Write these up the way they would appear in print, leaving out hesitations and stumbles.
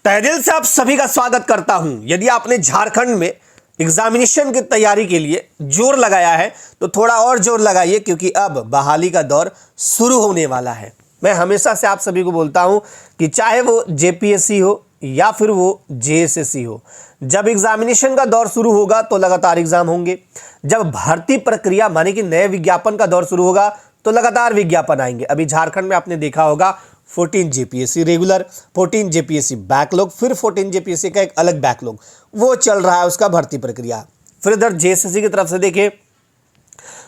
तहे दिल से आप सभी का स्वागत करता हूं। यदि आपने झारखंड में एग्जामिनेशन की तैयारी के लिए जोर लगाया है तो थोड़ा और जोर लगाइए, क्योंकि अब बहाली का दौर शुरू होने वाला है। मैं हमेशा से आप सभी को बोलता हूं कि चाहे वो जेपीएससी हो या फिर वो जेएसएससी हो, जब एग्जामिनेशन का दौर शुरू होगा तो लगातार एग्जाम होंगे। जब भर्ती प्रक्रिया माने कि नए विज्ञापन का दौर शुरू होगा तो लगातार विज्ञापन आएंगे। अभी झारखंड में आपने देखा होगा 14 जेपीएससी रेगुलर, 14 जेपीएससी बैकलॉग, फिर 14 जेपीएससी का एक अलग बैकलॉग वो चल रहा है, उसका भर्ती प्रक्रिया। फिर इधर जेएसएससी की तरफ से देखें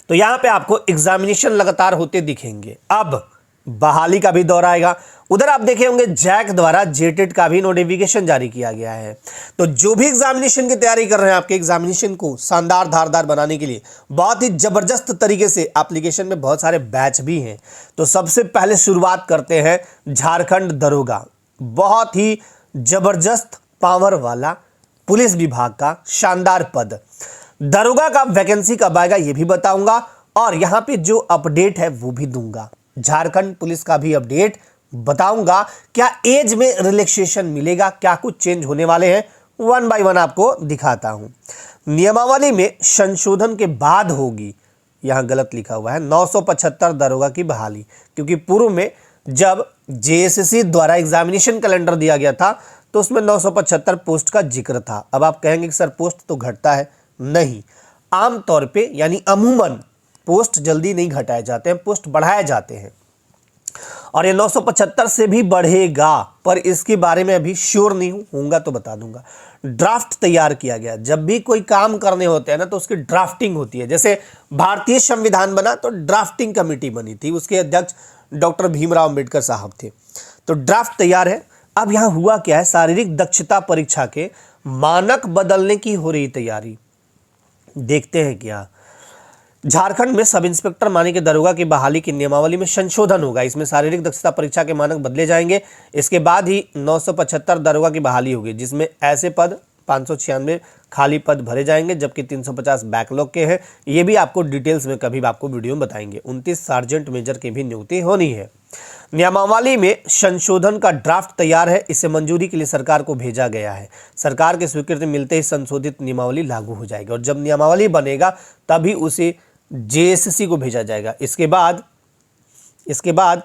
तो यहां पे आपको एग्जामिनेशन लगातार होते दिखेंगे। अब बहाली का भी दौर आएगा। उधर आप देखे होंगे जैक द्वारा जेटेट का भी नोटिफिकेशन जारी किया गया है। तो जो भी एग्जामिनेशन की तैयारी कर रहे हैं, आपके एग्जामिनेशन को शानदार धारदार बनाने के लिए बहुत ही जबरदस्त तरीके से एप्लीकेशन में बहुत सारे बैच भी हैं। तो सबसे पहले शुरुआत करते हैं झारखंड दरोगा, बहुत ही जबरदस्त पावर वाला पुलिस विभाग का शानदार पद। दरोगा का वैकेंसी कब आएगा ये भी बताऊंगा, और यहां पे जो अपडेट है वो भी दूंगा। झारखंड पुलिस का भी अपडेट बताऊंगा। क्या एज में रिलैक्सेशन मिलेगा, क्या कुछ चेंज होने वाले हैं, वन बाय वन आपको दिखाता हूं। नियमावली में संशोधन के बाद होगी, यहां गलत लिखा हुआ है 975 दरोगा की बहाली, क्योंकि पूर्व में जब जेएसएससी द्वारा एग्जामिनेशन कैलेंडर दिया गया था तो उसमें 975 पोस्ट का जिक्र था। अब आप कहेंगे कि सर पोस्ट तो घटता है, नहीं, आमतौर पे यानी अमूमन पोस्ट जल्दी नहीं घटाए जाते हैं, पोस्ट बढ़ाए जाते हैं, और ये 975 से भी बढ़ेगा, पर इसके बारे में अभी श्योर नहीं होऊंगा तो बता दूंगा। ड्राफ्ट तैयार किया गया। जब भी कोई काम करने होते हैं ना तो उसकी ड्राफ्टिंग होती है। जैसे भारतीय संविधान बना तो ड्राफ्टिंग कमेटी बनी थी, उसके अध्यक्ष डॉक्टर भीमराव अंबेडकर साहब थे। तो ड्राफ्ट तैयार है। अब यहां हुआ क्या है, शारीरिक दक्षता परीक्षा के मानक बदलने की हो रही तैयारी। देखते हैं क्या झारखंड में सब इंस्पेक्टर माने के दरोगा की बहाली की नियमावली में संशोधन होगा। इसमें शारीरिक दक्षता परीक्षा के मानक बदले जाएंगे। इसके बाद ही 975 दरोगा की बहाली होगी, जिसमें ऐसे पद 596 खाली पद भरे जाएंगे, जबकि 350 बैकलॉग के हैं। ये भी आपको डिटेल्स में कभी आपको वीडियो में बताएंगे। 29 सार्जेंट मेजर की भी नियुक्ति होनी है। नियमावली में संशोधन का ड्राफ्ट तैयार है, इसे मंजूरी के लिए सरकार को भेजा गया है। सरकार की स्वीकृति मिलते ही संशोधित नियमावली लागू हो जाएगी, और जब नियमावली बनेगा तभी उसे जेएसएससी को भेजा जाएगा। इसके बाद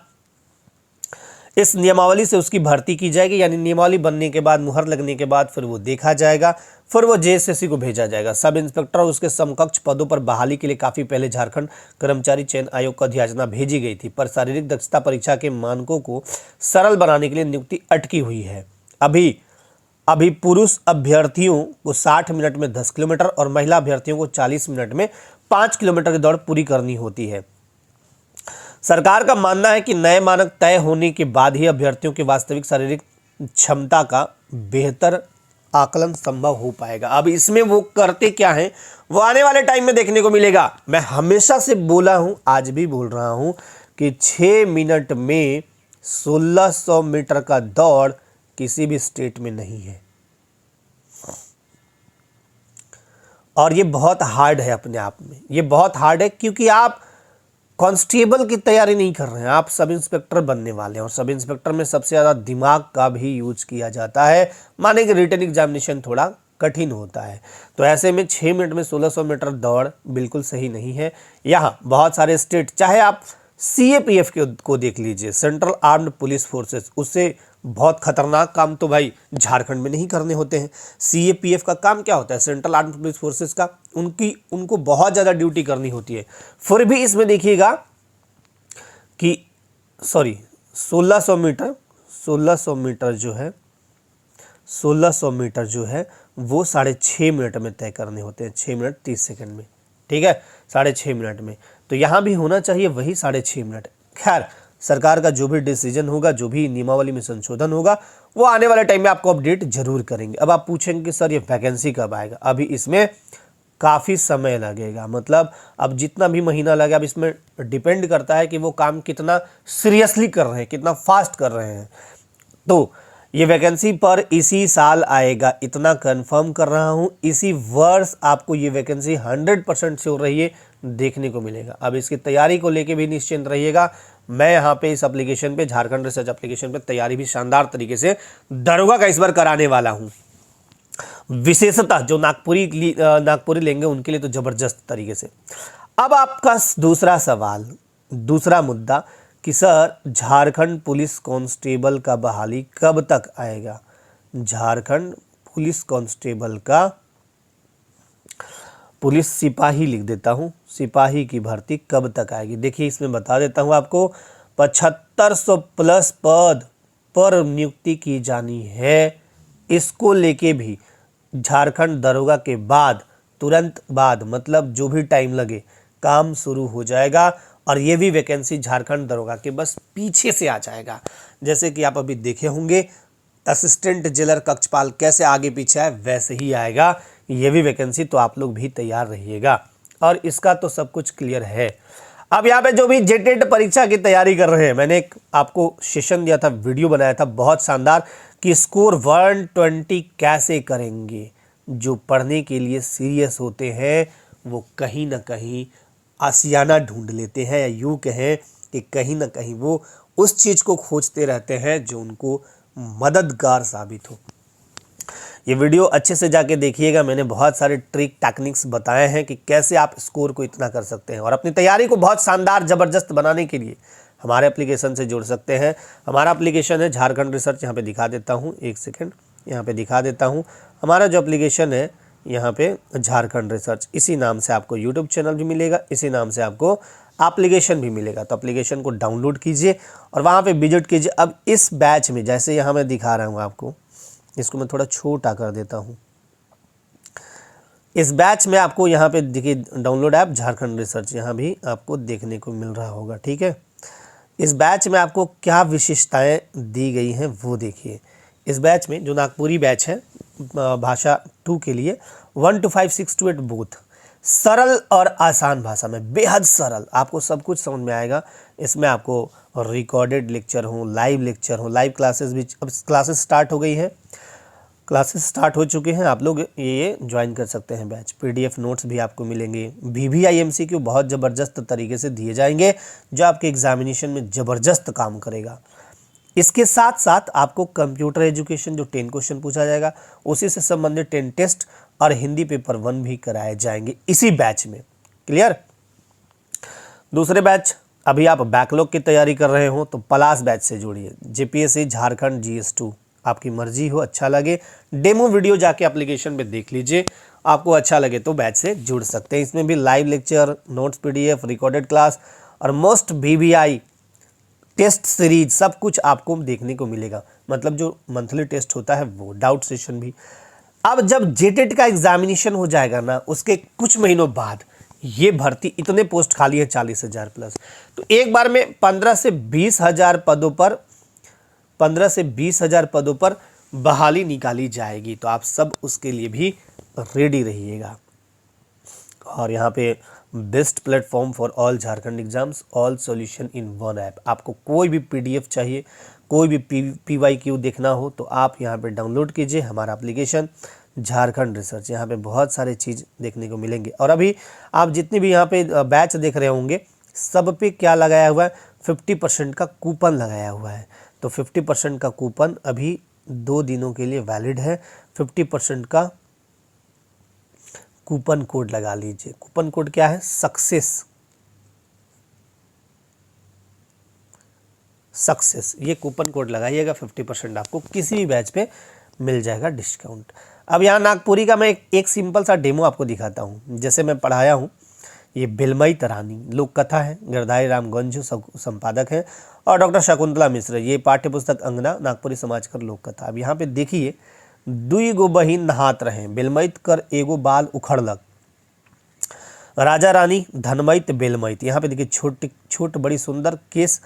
इस नियमावली से उसकी भर्ती की जाएगी, यानी नियमावली बनने के बाद, मुहर लगने के बाद फिर वो देखा जाएगा, फिर वो जेएसएससी को भेजा जाएगा। सब इंस्पेक्टर और उसके समकक्ष पदों पर बहाली के लिए काफ़ी पहले झारखंड कर्मचारी चयन आयोग को अधियाचना भेजी गई थी, पर शारीरिक दक्षता परीक्षा के मानकों को सरल बनाने के लिए नियुक्ति अटकी हुई है। अभी पुरुष अभ्यर्थियों को 60 मिनट में 10 किलोमीटर और महिला अभ्यर्थियों को 40 मिनट में 5 किलोमीटर की दौड़ पूरी करनी होती है। सरकार का मानना है कि नए मानक तय होने के बाद ही अभ्यर्थियों की वास्तविक शारीरिक क्षमता का बेहतर आकलन संभव हो पाएगा। अब इसमें वो करते क्या हैं वो आने वाले टाइम में देखने को मिलेगा। मैं हमेशा से बोला हूं, आज भी बोल रहा हूं कि 6 मिनट में 1600 मीटर का दौड़ किसी भी स्टेट में नहीं है, और ये बहुत हार्ड है अपने आप में। ये बहुत हार्ड है क्योंकि आप कांस्टेबल की तैयारी नहीं कर रहे हैं, आप सब इंस्पेक्टर बनने वाले हैं, और सब इंस्पेक्टर में सबसे ज़्यादा दिमाग का भी यूज किया जाता है। माने कि रिटन एग्जामिनेशन थोड़ा कठिन होता है, तो ऐसे में 6 मिनट में 1600 मीटर दौड़ बिल्कुल सही नहीं है। यहाँ बहुत सारे स्टेट, चाहे आप सीएपीएफ को देख लीजिए, सेंट्रल आर्म्ड पुलिस फोर्सेस, उससे बहुत खतरनाक काम तो भाई झारखंड में नहीं करने होते हैं। सीएपीएफ का काम क्या होता है, सेंट्रल आर्म्ड पुलिस फोर्सेस का, उनको बहुत ज़्यादा ड्यूटी करनी होती है। फिर भी इसमें देखिएगा कि 1600 मीटर जो है वो 6.5 मिनट में तय करने होते हैं, 6 मिनट 30 सेकंड में, ठीक है, 6.5 मिनट में। तो यहाँ भी होना चाहिए वही 6.5 मिनट। खैर, सरकार का जो भी डिसीजन होगा, जो भी नियमावली में संशोधन होगा, वो आने वाले टाइम में आपको अपडेट जरूर करेंगे। अब आप पूछेंगे कि सर ये वैकेंसी कब आएगा, अभी इसमें काफ़ी समय लगेगा। मतलब अब जितना भी महीना लगे, अब इसमें डिपेंड करता है कि वो काम कितना सीरियसली कर रहे हैं, कितना फास्ट कर रहे हैं। तो ये वैकेंसी पर इसी साल आएगा, इतना कंफर्म कर रहा हूँ। इसी वर्ष आपको ये वैकेंसी 100% श्योर रहिए देखने को मिलेगा। अब इसकी तैयारी को लेके भी निश्चिंत रहिएगा। मैं यहाँ पे इस एप्लीकेशन पे, झारखंड रिसर्च एप्लीकेशन पे तैयारी भी शानदार तरीके से दरोगा का इस बार कराने वाला हूँ। विशेषतः जो नागपुरी लेंगे उनके लिए तो जबरदस्त तरीके से। अब आपका दूसरा सवाल, दूसरा मुद्दा कि सर झारखंड पुलिस कांस्टेबल का बहाली कब तक आएगा। झारखंड पुलिस कांस्टेबल का, पुलिस सिपाही लिख देता हूँ, सिपाही की भर्ती कब तक आएगी। देखिए इसमें बता देता हूँ आपको, 7500 प्लस पद पर नियुक्ति की जानी है। इसको लेके भी झारखंड दरोगा के बाद, तुरंत बाद, मतलब जो भी टाइम लगे, काम शुरू हो जाएगा। और ये भी वैकेंसी झारखंड दरोगा के बस पीछे से आ जाएगा। जैसे कि आप अभी देखे होंगे असिस्टेंट जेलर कक्षपाल कैसे आगे पीछे है, वैसे ही आएगा ये भी वैकेंसी। तो आप लोग भी तैयार रहिएगा और इसका तो सब कुछ क्लियर है। अब यहाँ पे जो भी जेटेट परीक्षा की तैयारी कर रहे हैं, मैंने एक आपको सेशन दिया था, वीडियो बनाया था बहुत शानदार कि स्कोर 120 कैसे करेंगे। जो पढ़ने के लिए सीरियस होते हैं वो कहीं ना कहीं आशियाना ढूंढ लेते हैं, या यूँ कहें कि कहीं ना कहीं वो उस चीज़ को खोजते रहते हैं जो उनको मददगार साबित हो। ये वीडियो अच्छे से जाके देखिएगा, मैंने बहुत सारे ट्रिक टेक्निक्स बताए हैं कि कैसे आप स्कोर को इतना कर सकते हैं और अपनी तैयारी को बहुत शानदार ज़बरदस्त बनाने के लिए हमारे एप्लीकेशन से जुड़ सकते हैं। हमारा एप्लीकेशन है झारखंड रिसर्च, यहाँ पे दिखा देता हूँ, एक सेकंड यहाँ पे दिखा देता हूँ। हमारा जो एप्लीकेशन है यहाँ पे झारखंड रिसर्च, इसी नाम से आपको यूट्यूब चैनल भी मिलेगा, इसी नाम से आपको एप्लीकेशन भी मिलेगा। तो एप्लीकेशन को डाउनलोड कीजिए और वहाँ पे विजिट कीजिए। अब इस बैच में जैसे यहाँ मैं दिखा रहा हूँ आपको, इसको मैं थोड़ा छोटा कर देता हूँ। इस बैच में आपको यहाँ पे देखिए डाउनलोड ऐप झारखंड रिसर्च, यहाँ भी आपको देखने को मिल रहा होगा, ठीक है। इस बैच में आपको क्या विशेषताएं दी गई हैं वो देखिए। इस बैच में जो नागपुरी बैच है भाषा 2 के लिए 1 to 5, 6 to 8 बोथ, सरल और आसान भाषा में, बेहद सरल, आपको सब कुछ समझ में आएगा। इसमें आपको रिकॉर्डेड लेक्चर हो, लाइव लेक्चर हो, लाइव क्लासेस भी, अब क्लासेस स्टार्ट हो गई हैं, क्लासेस स्टार्ट हो चुके हैं, आप लोग ये ज्वाइन कर सकते हैं बैच। पीडीएफ नोट्स भी आपको मिलेंगे, वीवीआई एमसीक्यू बहुत ज़बरदस्त तरीके से दिए जाएंगे जो आपके एग्जामिनेशन में ज़बरदस्त काम करेगा। इसके साथ साथ आपको कंप्यूटर एजुकेशन जो 10 क्वेश्चन पूछा जाएगा, उसी से संबंधित 10 टेस्ट और हिंदी पेपर 1 भी कराए जाएंगे इसी बैच में। क्लियर। दूसरे बैच, अभी आप बैकलॉग की तैयारी कर रहे हो तो पलास बैच से जुड़िए। जेपीएससी झारखंड GS2, आपकी मर्जी हो, अच्छा लगे डेमो वीडियो जाके एप्लीकेशन पे देख लीजिए, आपको अच्छा लगे तो बैच से जुड़ सकते हैं। इसमें भी live lecture, notes, PDF, recorded class और मोस्ट वीवीआई टेस्ट सीरीज सब कुछ आपको देखने को मिलेगा। मतलब जो मंथली टेस्ट होता है वो, डाउट सेशन भी। अब जब जेटेट का एग्जामिनेशन हो जाएगा ना, उसके कुछ महीनों बाद ये भर्ती, इतने पोस्ट खाली है 40,000 प्लस, तो एक बार में 15 से 20,000 पदों पर, 15 से 20,000 पदों पर बहाली निकाली जाएगी। तो आप सब उसके लिए भी रेडी रहिएगा। और यहाँ पे best platform for all Jharkhand exams, all solution in one app. आपको कोई भी पीडीएफ चाहिए, कोई भी पीवाईक्यू देखना हो तो आप यहाँ पे डाउनलोड कीजिए हमारा एप्लीकेशन झारखंड रिसर्च। यहाँ पे बहुत सारे चीज़ देखने को मिलेंगे। और अभी आप जितनी भी यहाँ पे बैच देख रहे होंगे, सब पे क्या लगाया हुआ है, 50% का कूपन लगाया हुआ है। तो 50% का कूपन अभी 2 दिनों के लिए वैलिड है। 50% का कूपन कोड लगा लीजिए। कूपन कोड क्या है, सक्सेस, ये कूपन कोड लगाइएगा, 50% आपको किसी भी बैच पे मिल जाएगा डिस्काउंट। अब यहाँ नागपुरी का मैं एक सिंपल सा डेमो आपको दिखाता हूँ। जैसे मैं पढ़ाया हूँ, ये बिलमई तरानी लोक कथा है, गिरधारी राम गंजू संपादक हैं, और डॉक्टर शकुंतला मिश्र, ये पाठ्य पुस्तक अंगना नागपुरी समाज कर लोक कथा। अब यहाँ पे देखिए, 2 गो बहिन नहात रहे, बिलमैत कर एगो बाल उखड़लक, राजा रानी धनमैत बेलमैत। यहाँ पे देखिए छोट बड़ी सुंदर केस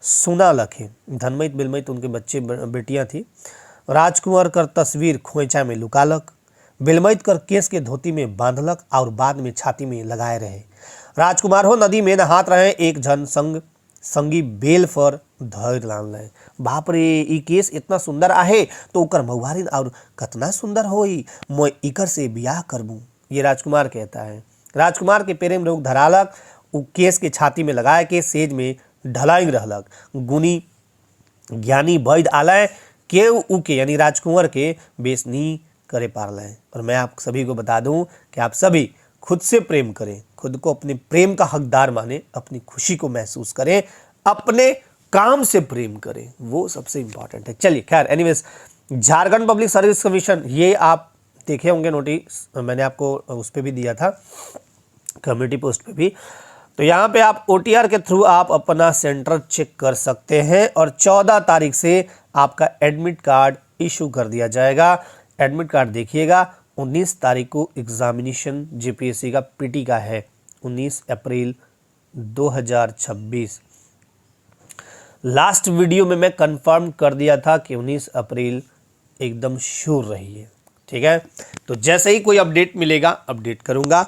सुना लखे, धनमैत बेलमैत उनके बच्चे बेटियां थी। राजकुमार कर तस्वीर खोइचा में लुकालक, बेलमैत कर केस के धोती में बांधलक और बाद में छाती में लगाए रहे। राजकुमार हो नदी में नहात रहे, एक जन संगी बेल पर धैर लान रहे। बाप रे, ई केस इतना सुंदर आहे तो ओकर महुआरिन और कतना सुंदर होई, मैं इकर से ब्याह करबू, ये राजकुमार कहता है। राजकुमार के प्रेम रोग धरालक, उ केस के छाती में लगाए के सेज में ढलाइंग रहलक, गुनी ज्ञानी वैद्य आलय केव उके यानी राजकुंवर के बेस नहीं करे पारलय। और मैं आप सभी को बता दूं कि आप सभी खुद से प्रेम करें, खुद को अपने प्रेम का हकदार माने, अपनी खुशी को महसूस करें, अपने काम से प्रेम करें, वो सबसे इंपॉर्टेंट है। चलिए खैर anyways, Jharkhand public service commission, ये आप देखे होंगे नोटिस, मैंने आपको उस पर भी दिया था, कम्युनिटी पोस्ट पे भी। तो यहाँ पे आप OTR के थ्रू आप अपना सेंटर चेक कर सकते हैं और 14 तारीख से आपका एडमिट कार्ड इशू कर दिया जाएगा। एडमिट कार्ड देखिएगा, 19 तारीख को एग्जामिनेशन JPSC का PT का है, 19 अप्रैल 2026। लास्ट वीडियो में मैं कंफर्म कर दिया था कि 19 अप्रैल एकदम श्योर रही है, ठीक है। तो जैसे ही कोई अपडेट मिलेगा अपडेट करूंगा।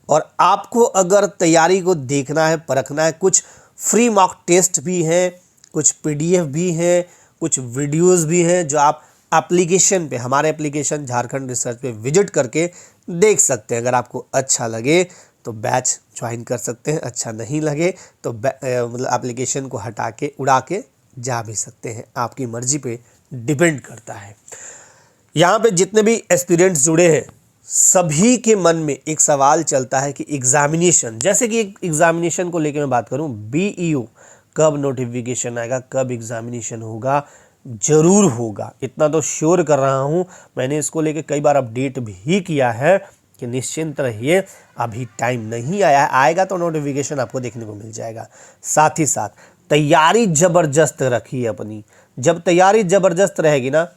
और आपको अगर तैयारी को देखना है, परखना है, कुछ फ्री मॉक टेस्ट भी हैं, कुछ PDF भी हैं, कुछ वीडियोस भी हैं जो आप एप्लीकेशन पे, हमारे एप्लीकेशन झारखंड रिसर्च पे विजिट करके देख सकते हैं। अगर आपको अच्छा लगे तो बैच ज्वाइन कर सकते हैं, अच्छा नहीं लगे तो मतलब एप्लीकेशन को हटा के उड़ा के जा भी सकते हैं, आपकी मर्जी पे डिपेंड करता है। यहाँ पे जितने भी एस्पिरेंट्स जुड़े हैं सभी के मन में एक सवाल चलता है कि एग्जामिनेशन, जैसे कि एग्जामिनेशन को लेकर मैं बात करूं, BEO कब नोटिफिकेशन आएगा, कब एग्जामिनेशन होगा। जरूर होगा, इतना तो श्योर कर रहा हूं। मैंने इसको लेकर कई बार अपडेट भी किया है कि निश्चिंत रहिए, अभी टाइम नहीं आया है, आएगा तो नोटिफिकेशन आपको देखने को मिल जाएगा। साथ ही साथ तैयारी जबरदस्त रखिए अपनी, जब तैयारी जबरदस्त रहेगी ना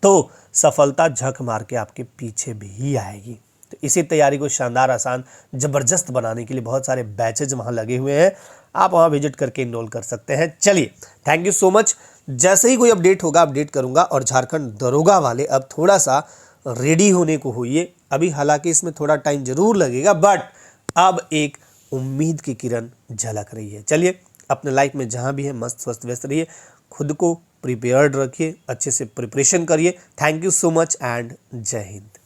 तो सफलता झक मार के आपके पीछे भी आएगी। तो इसी तैयारी को शानदार, आसान, जबरदस्त बनाने के लिए बहुत सारे बैचेज वहाँ लगे हुए हैं, आप वहाँ विजिट करके इनरोल कर सकते हैं। चलिए थैंक यू सो मच। जैसे ही कोई अपडेट होगा अपडेट करूँगा। और झारखंड दरोगा वाले अब थोड़ा सा रेडी होने को होइए, अभी हालांकि इसमें थोड़ा टाइम जरूर लगेगा, बट अब एक उम्मीद की किरण झलक रही है। चलिए अपने लाइफ में जहाँ भी है मस्त स्वस्थ व्यस्त रहिए, खुद को प्रिपेयर्ड रखिए, अच्छे से प्रिपरेशन करिए। Thank you so much and जय हिंद।